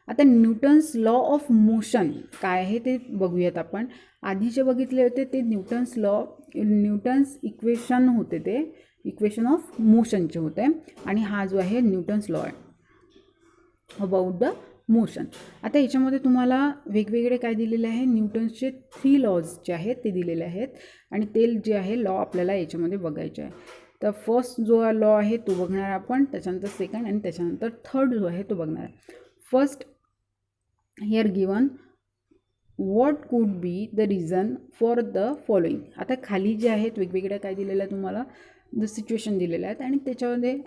आता Newton's law of motion काय आहे ते बघूयात आपण. आधीचे बघितले होते ते न्यूटन्स इक्वेशन होते, ते इक्वेशन ऑफ मोशनचे होते, आणि हा जो आहे न्यूटन्स लॉ आहे अबाउट द मोशन. आता याच्यामध्ये तुम्हाला वेगवेगळे काय दिलेले आहे, न्यूटन्सचे 3 लॉज जे आहेत ते दिलेले आहेत, आणि ते जे आहे लॉ आपल्याला याच्यामध्ये बघायचे आहे. तर फर्स्ट जो लॉ आहे तो बघणार आपण, त्याच्यानंतर सेकंड, आणि त्याच्यानंतर थर्ड जो आहे तो बघणार. First here given what could be the reason for the following. आता खाली जे आहेत वेगवेगळ्या काय दिलेलं आहे तुम्हाला, द सिच्युएशन दिलेलं आहेत, आणि त्याच्यामध्ये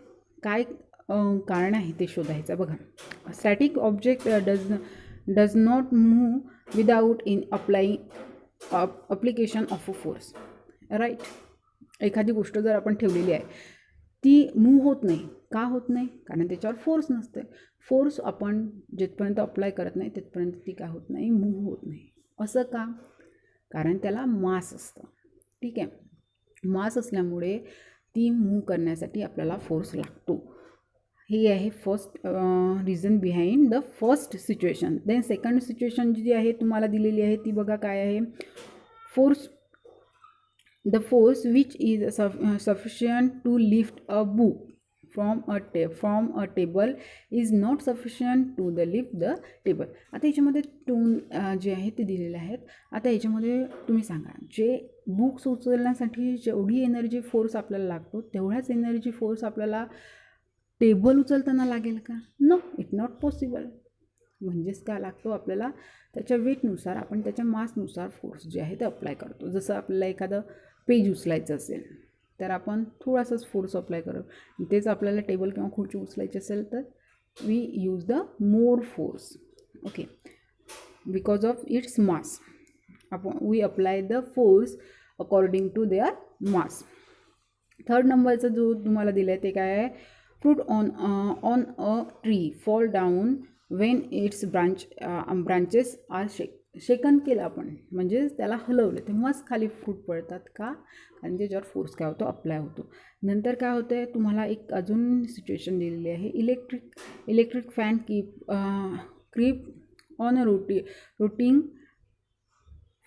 काय कारण आहे ते शोधायचं. बघा, static object does not move without in application of a force, right. एखादी गोष्ट जर आपण ठेवलेली आहे ती मूव्ह होत नाही. का होत नाही? कारण त्याच्यावर फोर्स नसते. फोर्स आपण जिथपर्यंत अप्लाय करत नाही तिथपर्यंत ती काय होत नाही, मूव्ह होत नाही. असं का? कारण त्याला मास असतं. ठीक आहे, मास असल्यामुळे ती मूव्ह करण्यासाठी आपल्याला फोर्स लागतो. ही आहे first reason behind the first situation. Then second situation जी आहे तुम्हाला दिलेली आहे ती बघा काय आहे. The force which is sufficient to lift a book from a table is not sufficient to the lift the table. आता याच्यामध्ये टून जे आहे ते दिलेले आहेत. आता याच्यामध्ये तुम्ही सांगा, जे बुक्स उचलण्यासाठी जेवढी एनर्जी फोर्स आपल्याला लागतो तेवढाच एनर्जी फोर्स आपल्याला टेबल उचलताना लागेल का? No, it not possible. म्हणजेच काय लागतो आपल्याला, त्याच्या वेटनुसार आपण त्याच्या मासनुसार फोर्स जे आहे ते अप्लाय करतो. जसं आपल्याला एखादं पेज उचलायचं असेल तर आपण थोडासाच फोर्स अप्लाय करू, तेच आपल्याला टेबल किंवा खुर्ची उचलायची असेल तर we use the more force. Okay, because of its mass we apply the force according to their mass. Third नंबरचा जो तुम्हाला दिला आहे ते काय आहे, fruit on a tree fall down when its branches are शेकन केलं आपण, म्हणजे त्याला हलवलं तेव्हाच खाली फ्रूट पडतात. का? कारण त्याच्यावर फोर्स काय होतो, अप्लाय होतो. नंतर काय होतं आहे, तुम्हाला एक अजून सिच्युएशन दिलेली आहे. Electric fan keep on a rotating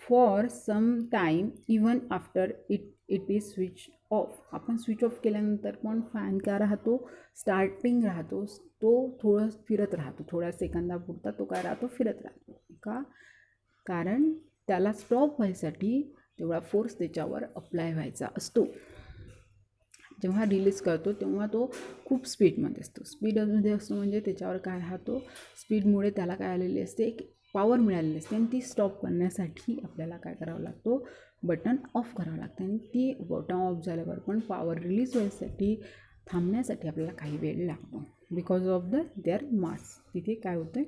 for some time even after it is switch off. आपण स्विच ऑफ केल्यानंतर पण फॅन काय राहतो, स्टार्टिंग राहतो, तो थोडं फिरत राहतो, थोड्या सेकंदापुरता तो काय राहतो, फिरत राहतो. का? कारण त्याला स्टॉप व्हायसाठी तेवढा फोर्स त्याच्यावर अप्लाय व्हायचा असतो. जेव्हा रिलीज करतो तेव्हा तो खूप स्पीडमध्ये असतो. स्पीडमध्ये असतो म्हणजे त्याच्यावर काय राहतो, स्पीडमुळे त्याला काय आलेली असते, एक पॉवर मिळालेली असते, आणि ती स्टॉप करण्यासाठी आपल्याला काय करावं लागतो, बटन ऑफ करावं लागतं. आणि ती बटन ऑफ झाल्यावर पण पॉवर रिलीज व्हायसाठी थांबण्यासाठी आपल्याला काही वेळ लागतो, बिकॉज ऑफ देअर मास. तिथे काय होतं,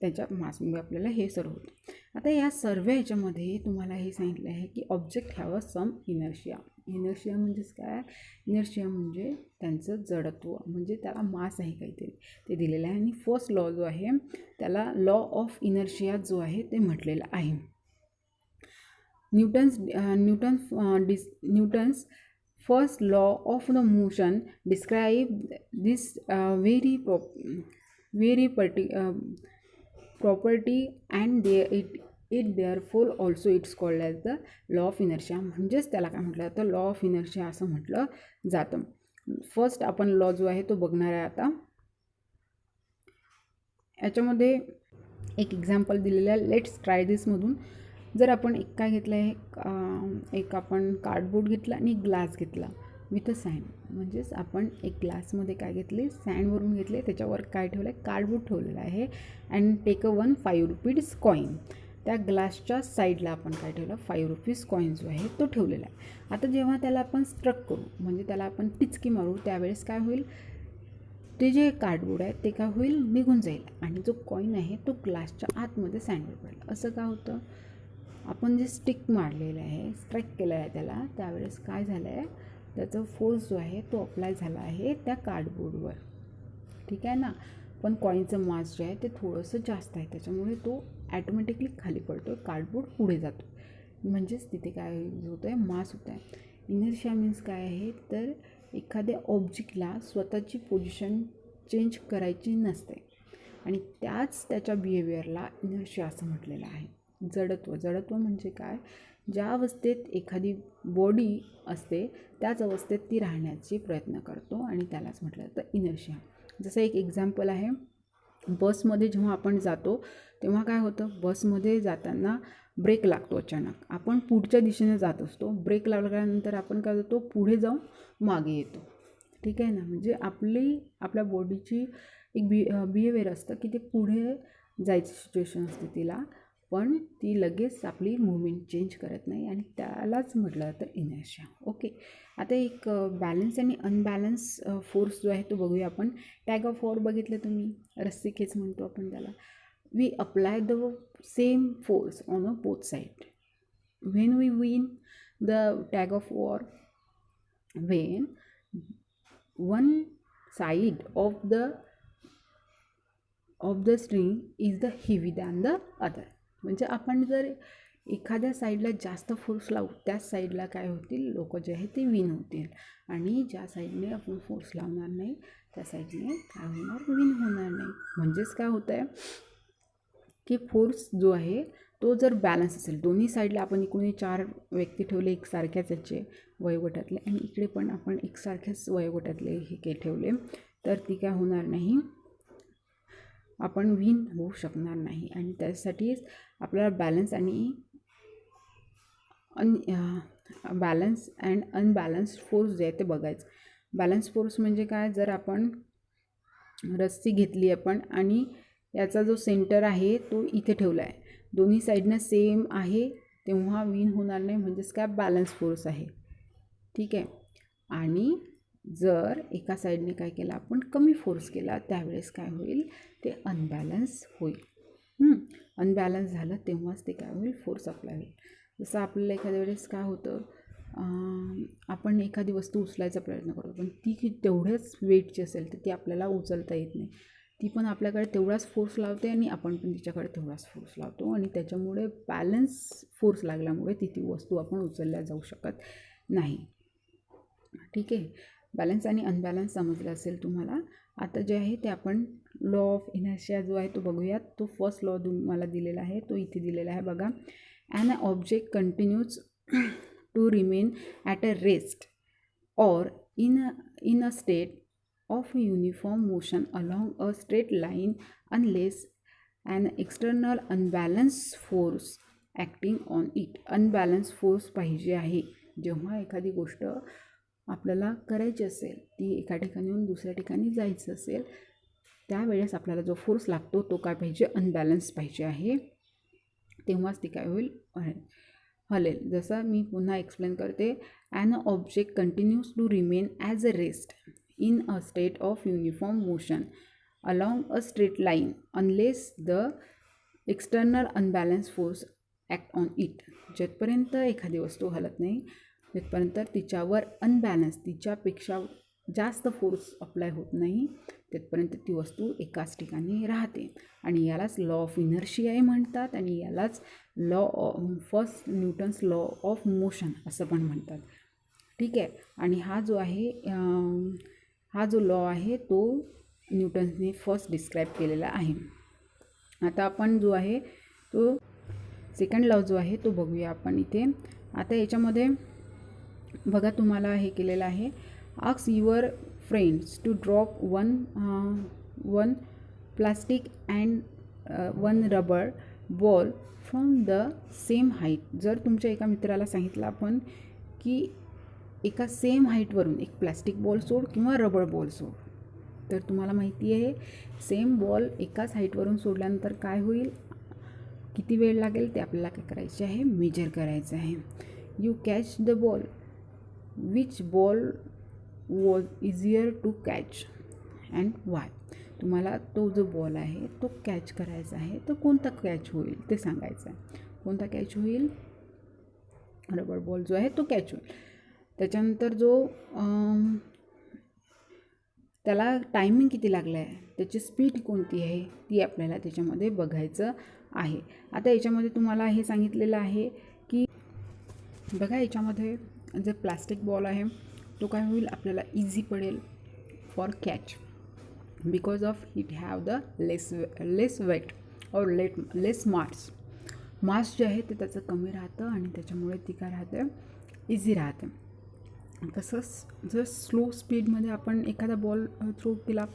त्याच्या मासमुळे आपल्याला हे सर्व होतं. आता या सर्व ह्याच्यामध्ये तुम्हाला हे सांगितलं आहे की object have some inertia. Inertia म्हणजेच काय, इनर्शिया म्हणजे त्यांचं जडत्व, म्हणजे त्याला मास आहे काहीतरी ते दिलेलं आहे. आणि फर्स्ट लॉ जो आहे त्याला लॉ ऑफ इनर्शिया जो आहे ते म्हटलेलं आहे. Newton's first law of the motion describe this very property and it therefore also it's called as the law of inertia. म्हणजेच त्याला काय म्हटलं जातं, लॉ ऑफ इनर्शिया असं म्हटलं जातं. फर्स्ट आपण लॉ जो आहे तो बघणार आहे. आता याच्यामध्ये एक एक्झाम्पल दिलेलं आहे, लेट्स ट्राय दिसमधून. जर आपण एक काय घेतलं आहे, एक आपण कार्डबोर्ड घेतला आणि एक ग्लास घेतला विथ अ सँड. म्हणजेच आपण एक ग्लासमध्ये काय घेतले, सँड भरून घेतले, त्याच्यावर काय ठेवलं आहे, कार्डबोर्ड ठेवलेला आहे. And take a 1 5 rupees coin. त्या ग्लासच्या साईडला आपण काय ठेवलं, 5 रुपीज कॉईन जो आहे तो ठेवलेला आहे. आता जेव्हा त्याला आपण स्ट्रक करू, म्हणजे त्याला आपण टिचकी मारू, त्यावेळेस काय होईल, ते जे कार्डबोर्ड आहे ते काय होईल, निघून जाईल, आणि जो कॉईन आहे तो ग्लासच्या आतमध्ये सँडवर पडेल. असं का होतं, आपण जे स्टिक मारलेलं आहे, स्ट्राईक केलं आहे त्याला, त्यावेळेस काय झालं आहे, त्याचा फोर्स जो आहे तो अप्लाय झाला आहे त्या कार्डबोर्डवर. ठीक आहे ना. पण कॉईनचं मास जे आहे ते थोडंसं जास्त आहे, त्याच्यामुळे तो ॲटोमॅटिकली खाली पडतो, कार्डबोर्ड पुढे जातो. म्हणजेच तिथे काय होतं आहे, मास होत आहे. इनर्शिया मीन्स काय आहे, तर एखाद्या ऑब्जेक्टला स्वतःची पोझिशन चेंज करायची नसते. आणि त्याच्या बिहेवियरला इनर्शिया असं म्हटलेलं आहे. जडत्व म्हणजे काय, ज्या अवस्थेत एखादी बॉडी असते त्याच अवस्थेत ती राहण्याची प्रयत्न करतो आणि त्यालाच म्हटलं जातं इनर्शिया. जसं एक एक्झाम्पल आहे, बसमध्ये जेव्हा आपण जातो तेव्हा काय होतं, बसमध्ये जाताना ब्रेक लागतो अचानक, आपण पुढच्या दिशेने जात असतो, ब्रेक लागल्यानंतर आपण काय होतो, पुढे जाऊन मागे येतो. ठीक आहे ना. म्हणजे आपल्या बॉडीची एक बिहेवियर असतं की ते पुढे जायची सिच्युएशन असते तिला, पण ती लगेच आपली मूवमेंट चेंज करत नाही आणि त्यालाच म्हटलं जातं इनर्शिया. ओके. आता एक बॅलन्स आणि अनबॅलन्स फोर्स जो आहे तो बघूया आपण. टॅग ऑफ वॉर बघितलं तुम्ही, रस्सी खेच म्हणतो आपण त्याला. We apply the same force on a both side. When we win the tug of war, when one side of the string is the heavy than the other. म्हणजे आपण जर एखाद्या साईडला जास्त फोर्स लावू, त्याच साईडला काय होतील, लोक जे आहे ते विन होतील, आणि ज्या साईडने आपण फोर्स लावणार नाही त्या साईडने काय होणार, विन होणार नाही. म्हणजेच काय होतं आहे की फोर्स जो आहे तो जर बॅलन्स असेल, दोन्ही साईडला आपण इकडून 4 व्यक्ती ठेवले एकसारख्याच याचे वयोगटातले, आणि इकडे पण आपण एकसारख्याच वयोगटातले हे ठेवले, तर ती काय होणार नाही, आपण विन होऊ शकणार नाही. आणि त्यासाठीच आपल्याला बॅलन्स आणि बॅलन्स अँड अनबॅलन्स्ड फोर्स जे आहे ते बघायचं. बॅलन्स फोर्स म्हणजे काय, जर आपण रस्सी घेतली आपण आणि याचा जो सेंटर आहे तो इथे ठेवला आहे, दोन्ही साईडनं सेम आहे, तेव्हा विन होणार नाही, म्हणजेच काय, बॅलन्स फोर्स आहे. ठीक आहे. आणि जर एका साईडने काय केलं, आपण कमी फोर्स केला, त्यावेळेस काय होईल, ते अनबॅलन्स होईल. अनबॅलन्स झालं तेव्हाच ते काय होईल, फोर्स अप्लाय होईल. जसं आपल्याला एखाद्या वेळेस काय होतं, आपण एखादी वस्तू उचलायचा प्रयत्न करतो, पण ती तेवढ्याच वेटची असेल तर ती आपल्याला उचलता येत नाही, ती पण आपल्याकडे तेवढाच फोर्स लावते आणि आपण पण तिच्याकडे तेवढाच फोर्स लावतो, आणि त्याच्यामुळे बॅलन्स फोर्स लागल्यामुळे ती वस्तू आपण उचलल्या जाऊ शकत नाही. ठीक आहे. बॅलन्स आणि अनबॅलन्स समजलं असेल तुम्हाला. आता जे आहे ते आपण लॉ ऑफ इनर्शिया जो आहे तो बघूयात. तो फर्स्ट लॉ मला दिलेला आहे, तो इथे दिलेला आहे बघा. An object continues to remain at a rest or in a state of uniform motion along a straight line unless an external unbalanced force acting on it. unbalanced force पाहिजे आहे. जेव्हा एखादी गोष्ट आपल्याला करायची असेल, ती एका ठिकाणीहून दुसऱ्या ठिकाणी जायचं असेल, त्यावेळेस आपल्याला जो फोर्स लागतो तो काय पाहिजे, अनबॅलन्स पाहिजे आहे, तेव्हाच ती काय होईल, हलेल. जसं मी पुन्हा एक्सप्लेन करते. An object continues to remain as a rest in a state of uniform motion along a straight line unless the external unbalanced force act on it. जेथपर्यंत एखादी वस्तू हलत नाही, तिथपर्यंत तिच्यावर अनबॅलन्स, तिच्यापेक्षा जास्त फोर्स अप्लाय होत नाही, तिथपर्यंत ती वस्तू एकाच ठिकाणी राहते. आणि यालाच लॉ ऑफ इनर्शिया म्हणतात, आणि यालाच first Newton's law of motion असं पण म्हणतात. ठीक आहे. आणि हा जो लॉ आहे तो न्यूटन्सने फर्स्ट डिस्क्राईब केलेला आहे. आता आपण जो आहे तो सेकंड लॉ जो आहे तो बघूया आपण इथे. आता याच्यामध्ये बघा, तुम्हाला हे केलेलं आहे, ask your friends to drop one plastic and one rubber ball from the same height. जर तुमच्या एका मित्राला सांगितलं आपण की एका सेम हाईटवरून एक प्लॅस्टिक बॉल सोड किंवा रबर बॉल सोड, तर तुम्हाला माहिती आहे सेम बॉल एकाच हाईटवरून सोडल्यानंतर काय होईल, किती वेळ लागेल ते आपल्याला काय करायचे आहे, मेजर करायचं आहे. You catch the ball, which ball was easier to catch and why. तुम्हाला तो जो बॉल आहे तो कॅच करायचा आहे, तर कोणता कॅच होईल ते सांगायचं आहे. कोणता कॅच होईल, रबर बॉल जो आहे तो कॅच होईल. त्याच्यानंतर जो त्याला टायमिंग किती लागला आहे, त्याची स्पीड कोणती आहे, ती आपल्याला त्याच्यामध्ये बघायचं आहे. आता याच्यामध्ये तुम्हाला हे सांगितलेलं आहे की बघा, याच्यामध्ये जे प्लास्टिक बॉल आहे तो काय होईल, आपल्याला इझी पडेल for catch. because of it have the less weight or less मास जे आहे ते त्याचं कमी राहतं आणि त्याच्यामुळे ती काय राहते, इझी राहते. तसंच जर स्लो स्पीडमध्ये आपण एखादा बॉल थ्रो केला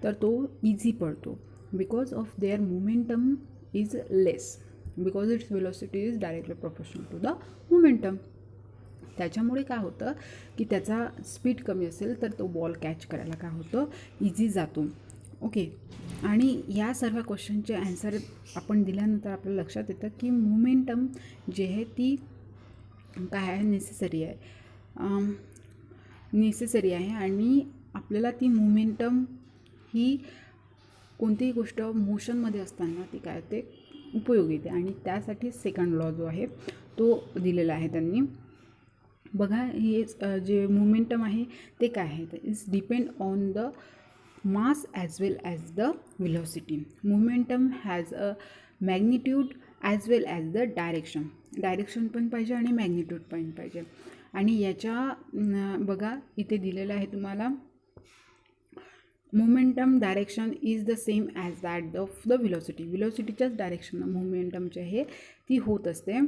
तर तो इझी पडतो, because of their momentum is less, because its velocity is directly proportional to the momentum. त्याच्यामुळे काय होतं की त्याचा स्पीड कमी असेल तर तो बॉल कॅच करायला काय होतं, इझी जातो. ओके. आणि या सर्व क्वेश्चनचे ॲन्सर आपण दिल्यानंतर आपल्याला लक्षात येतं की मोमेंटम जे आहे ती काय आहे, नेसेसरी आहे आणि आपल्याला ती मोमेंटम ही कोणतीही गोष्ट मोशनमध्ये असताना ती काय ते उपयोगी येते आणि त्यासाठी सेकंड लॉ जो आहे तो दिलेला आहे त्यांनी. बघा हे जे मोमेंटम आहे ते काय आहे, तर is depend on the mass as well as the velocity. Momentum has a magnitude as well as the direction पण पाहिजे आणि मॅग्निट्यूड पण पाहिजे. आणि याच्या बघा इथे दिलेलं आहे तुम्हाला, momentum direction is the same as that of the विलॉसिटीच्याच डायरेक्शन मोमेंटम जे आहे ती होत असते.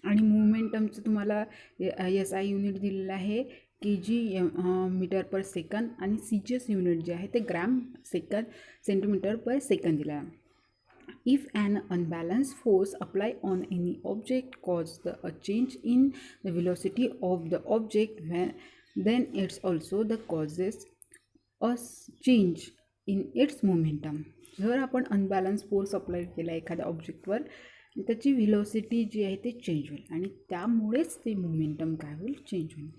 आणि मोमेंटमचं तुम्हाला SI युनिट दिलेलं आहे kg मीटर पर सेकंद आणि CGS युनिट जे आहे ते ग्रॅम सेंटीमीटर पर सेकंद दिला आहे. If an unbalanced force applied on any object causes a change in the velocity of the object, then it's also the causes a change in its momentum. जर आपण unbalance force apply केला एखाद्या ऑब्जेक्टवर, त्याची velocity जी आहे ते change होईल आणि त्यामुळेच ते मोमेंटम काय होईल, चेंज होईल.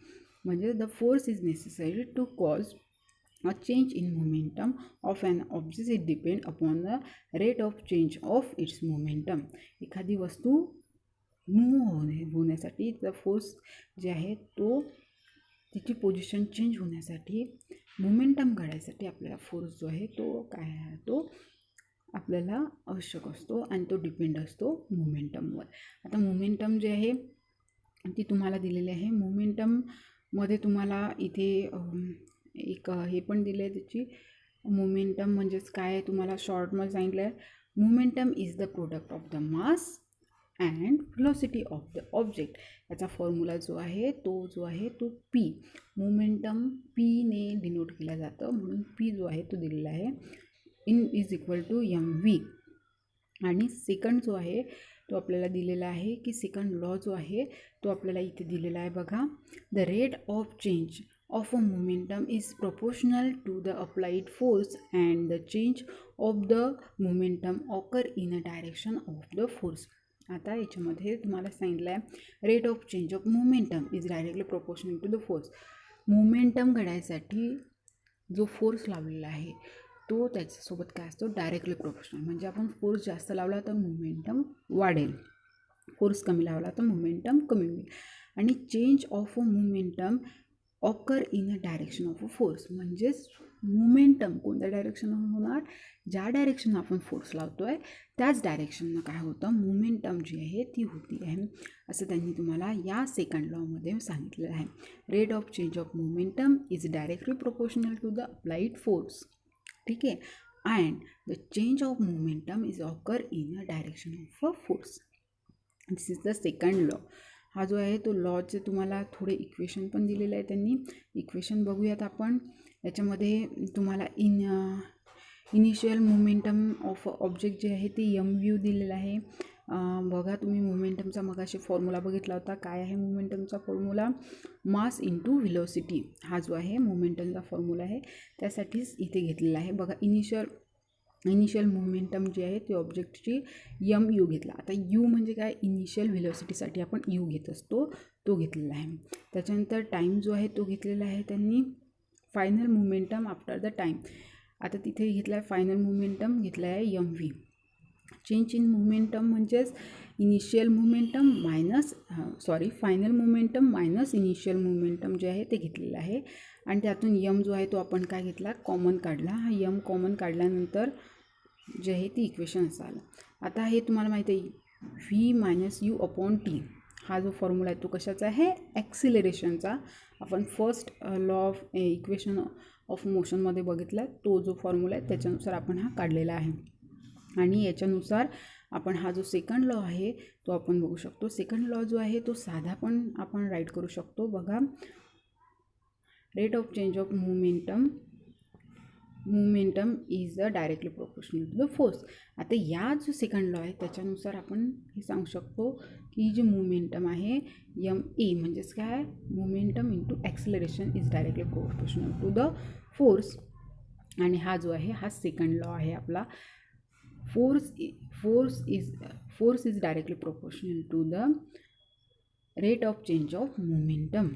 म्हणजे the force is necessary to cause a change in momentum of an object. It depend upon the rate of change of its momentum. एखादी वस्तू मूव्ह होण्यासाठी द फोर्स जे आहे तो तिची पोझिशन चेंज होण्यासाठी, मोमेंटम घडायसाठी आपल्याला फोर्स जो आहे तो काय आहे, तो आपल्याला आवश्यक असतो आणि तो डिपेंड असतो मोमेंटमवर. आता मोमेंटम जे आहे ती तुम्हाला दिलेली आहे. मोमेंटममध्ये तुम्हाला इथे एक हे पण दिलं आहे त्याची मोमेंटम म्हणजेच काय तुम्हाला शॉर्टमध्ये सांगितलं आहे, momentum is the product of the mass and velocity of the object. याचा फॉर्म्युला जो आहे तो P, मोमेंटम Pने डिनोट केला जातं, म्हणून P जो आहे तो दिलेला आहे इज इक्वल टू mv. आणि सेकंड जो आहे तो आपल्याला दिलेला आहे की सेकंड लॉ जो आहे तो आपल्याला इथे दिलेला आहे. बघा, the rate of change of a momentum is proportional to the applied force and the change of the momentum occur in a direction of the force. आता याच्यामध्ये तुम्हाला सांगितलं आहे rate of change of momentum is directly proportional to the force. Momentum घडायसाठी जो force लावलेला आहे तो त्याच्यासोबत काय असतो, डायरेक्टली प्रोपोर्शनल. म्हणजे आपण फोर्स जास्त लावला तर मोमेंटम वाढेल, फोर्स कमी लावला तर मोमेंटम कमी होईल. आणि change of a momentum occur in a direction of a force, म्हणजेच मोमेंटम कोणत्या डायरेक्शन होणार, ज्या डायरेक्शन आपण फोर्स लावतो आहे त्याच डायरेक्शननं काय होतं, मोमेंटम जी आहे ती होती आहे. असं त्यांनी तुम्हाला या सेकंड लॉमध्ये सांगितलेलं आहे. Rate of change of momentum is directly proportional to the applied force. ठीक आहे. And the change of momentum is occur in a direction of a force. This is the second law. हा जो आहे तो लॉचे तुम्हाला थोडे इक्वेशन पण दिलेलं आहे त्यांनी. इक्वेशन बघूयात आपण. याच्यामध्ये तुम्हाला इनिशियल मोमेंटम ऑफ ऑब्जेक्ट जे आहे ते mv दिलेलं आहे. बघा तुम्ही मोमेंटमचा मगाशी फॉर्म्युला बघितला होता. काय आहे मोमेंटमचा फॉर्म्युला, मास इंटू व्हेलॉसिटी. हा जो आहे मोमेंटमचा फॉर्म्युला आहे त्यासाठीच इथे घेतलेला आहे. बघा इनिशियल मोमेंटम जे आहे ते ऑब्जेक्टची mu घेतला. आता u म्हणजे काय, इनिशियल व्हेलॉसिटीसाठी आपण u घेत असतो तो घेतलेला आहे. त्याच्यानंतर टाईम जो आहे तो घेतलेला आहे त्यांनी, final momentum after the time. आता तिथे घेतला आहे फायनल मोमेंटम घेतला आहे mv. चेंज इन मोमेंटम म्हणजेच initial momentum final momentum minus initial momentum जे आहे ते घेतलेलं आहे. आणि त्यातून m जो आहे तो आपण काय घेतला, कॉमन काढला. हा m कॉमन काढल्यानंतर जे आहे ती इक्वेशन असाल. आता हे तुम्हाला माहिती आहे v - u/t हा जो फॉर्म्युला आहे तो कशाचा आहे, ॲक्सिलरेशनचा. आपण first law of equation of मोशनमध्ये बघितला तो जो फॉर्म्युला आहे त्याच्यानुसार आपण हा काढलेला आहे. आणि याच्यानुसार आपण हा जो सेकंड लॉ आहे तो आपण बघू शकतो. सेकंड लॉ जो आहे तो साधा पण आपण राईट करू शकतो. बघा, rate of change of momentum is directly proportional to the force. आता या जो सेकंड लॉ आहे त्याच्यानुसार आपण हे सांगू शकतो की ही जी मोमेंटम आहे एम ए म्हणजेच काय, momentum into acceleration is directly proportional to the force. आणि हा जो आहे हा सेकंड लॉ आहे आपला. Force is directly proportional to the rate of change of momentum.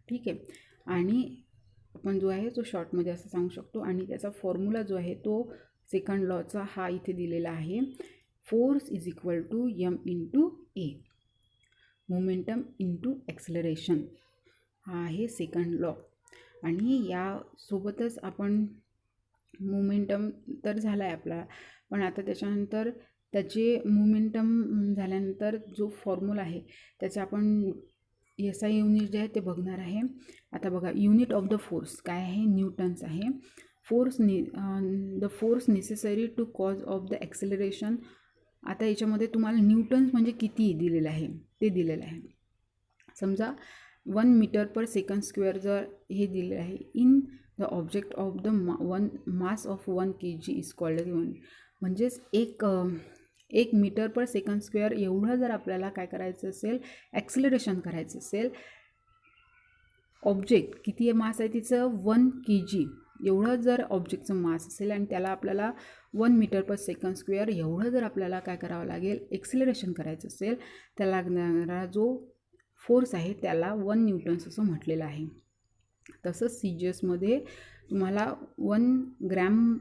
ठीक आहे. आणि आपण जो आहे तो शॉर्टमध्ये असं सांगू शकतो. आणि त्याचा फॉर्म्युला जो आहे तो सेकंड लॉचा हा इथे दिलेला आहे. Force is equal to M into A, momentum into acceleration, हा आहे सेकंड लॉ. आणि यासोबतच आपण मोमेंटम तर झाला आहे आपला, पण आता त्याच्यानंतर त्याचे मोमेंटम झाल्यानंतर जो फॉर्म्युला आहे त्याचा आपण SI युनिट जे आहे ते बघणार आहे. आता बघा, युनिट ऑफ द फोर्स काय आहे, न्यूटन्स आहे. The force necessary to cause of the acceleration. आता याच्यामध्ये तुम्हाला न्यूटन्स म्हणजे किती दिलेलं आहे ते दिलेलं आहे. समजा 1 मीटर पर सेकंड स्क्वेअर जर हे दिलेलं आहे, in the object of the mass of 1 kg is called as 1. म्हणजेच एक मीटर पर सेकंड स्क्वेअर एवढं जर आपल्याला काय करायचं असेल, ॲक्सिलरेशन करायचं असेल, ऑब्जेक्ट किती मास आहे तिचं 1 kg एवढं जर ऑब्जेक्टचं मास असेल आणि त्याला आपल्याला 1 मीटर पर सेकंड स्क्वेअर एवढं जर आपल्याला काय करावं लागेल, एक्सिलरेशन करायचं असेल, त्याला लागणारा जो फोर्स आहे त्याला 1 न्यूटन्स असं म्हटलेलं आहे. तसंच CGSमध्ये तुम्हाला 1 ग्रॅम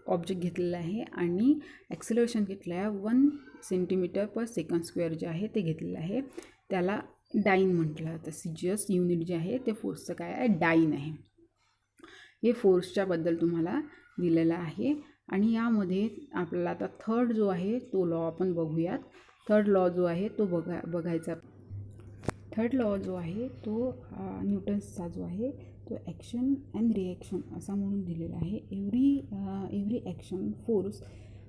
ऑब्जेक्ट घेतलेलं आहे आणि ॲक्सिलरेशन घेतलं आहे 1 सेंटीमीटर पर सेकंड स्क्वेअर जे आहे ते घेतलेलं आहे, त्याला डाईन म्हटलं जातं. CGS युनिट जे आहे ते फोर्सचं काय आहे, डाईन आहे. हे फोर्सच्याबद्दल तुम्हाला दिलेलं आहे. आणि यामध्ये आपल्याला आता थर्ड जो आहे तो लॉ आपण बघूयात. थर्ड लॉ जो आहे तो बघायचा. थर्ड लॉ जो आहे तो न्यूटन्सचा जो आहे तो ॲक्शन अँड रिॲक्शन असा म्हणून दिलेला आहे. Every action force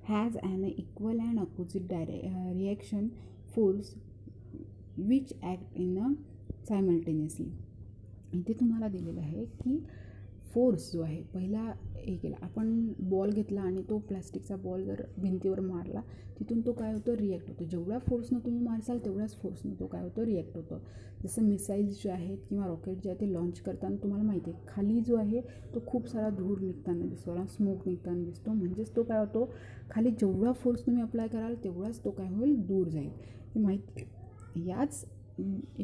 has an equal and opposite reaction force which act in a simultaneously. इथे तुम्हाला दिलेलं आहे की फोर्स जो आहे, पहिला हे केला आपण, बॉल घेतला आणि तो प्लॅस्टिकचा बॉल जर भिंतीवर मारला, तिथून तो काय होतं, रिॲक्ट होतो. जेवढ्या फोर्सनं तुम्ही मारसाल तेवढ्याच फोर्सनं तो काय होतं, रिॲक्ट होतं. जसं मिसाईल्स जे आहेत किंवा रॉकेट जे आहे ते लॉन्च करताना तुम्हाला माहिती आहे खाली जो आहे तो खूप सारा धूर निघताना दिसतो, स्मोक निघताना दिसतो. म्हणजेच तो काय होतो, खाली जेवढा फोर्स तुम्ही अप्लाय कराल तेवढाच तो काय होईल, दूर जाईल. ही माहिती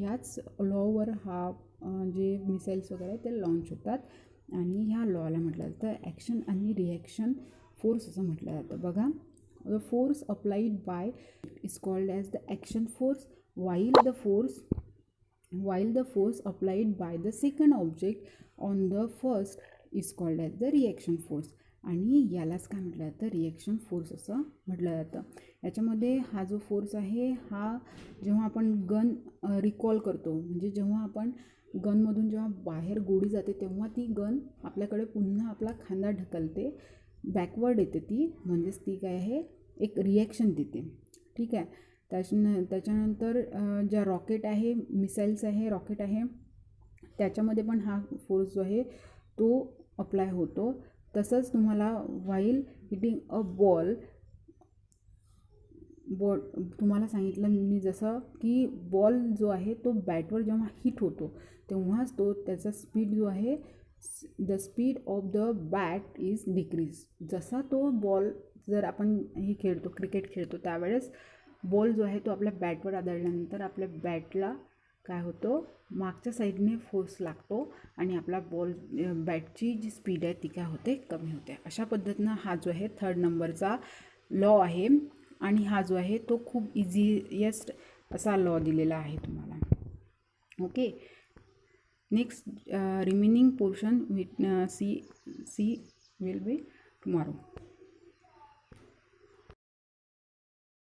याच लॉवर हा जे मिसाईल्स वगैरे ते लॉन्च होतात. आणि ह्या लॉला म्हटलं जातं ॲक्शन आणि रिॲक्शन फोर्स असं म्हटलं जातं. बघा, the force applied by is called as the action force, while the force applied by the second object on the first is called as the reaction force. आणि यालाच काय म्हटलं जातं, रिॲक्शन फोर्स असं म्हटलं जातं. याच्यामध्ये हा जो फोर्स आहे हा जेव्हा आपण गन रिकॉल करतो, म्हणजे जेव्हा आपण गनमधून जेव्हा बाहेर गोळी जाते तेव्हा ती गन आपल्याकडे पुन्हा आपला खांदा ढकलते, बॅकवर्ड येते ती, म्हणजेच ती काय आहे, एक रिॲक्शन देते. ठीक आहे. त्याच्यानंतर ज्या रॉकेट आहे, मिसाईल्स आहे, रॉकेट आहे, त्याच्यामध्ये पण हा फोर्स जो आहे तो अप्लाय होतो. तसंच तुम्हाला व्हाईल हिटिंग अ बॉल तुम्हाला सांगितलं मी जसं की बॉल जो आहे तो बॅटवर जेव्हा हिट होतो तेव्हाच तो त्याचा स्पीड जो आहे, the speed of the bat is decrease. जसा तो बॉल जर आपण हे खेळतो, क्रिकेट खेळतो, त्यावेळेस बॉल जो आहे तो आपल्या बॅटवर आदळल्यानंतर आपल्या बॅटला काय होतं, मागच्या साईडने फोर्स लागतो आणि आपला बॅटची जी स्पीड आहे ती काय होते, कमी होते. अशा पद्धतीनं हा जो आहे थर्ड नंबरचा लॉ आहे. आणि हा जो आहे तो खूप इझिएस्ट असा लॉ दिलेला आहे तुम्हाला. Okay. Next remaining portion see will be tomorrow.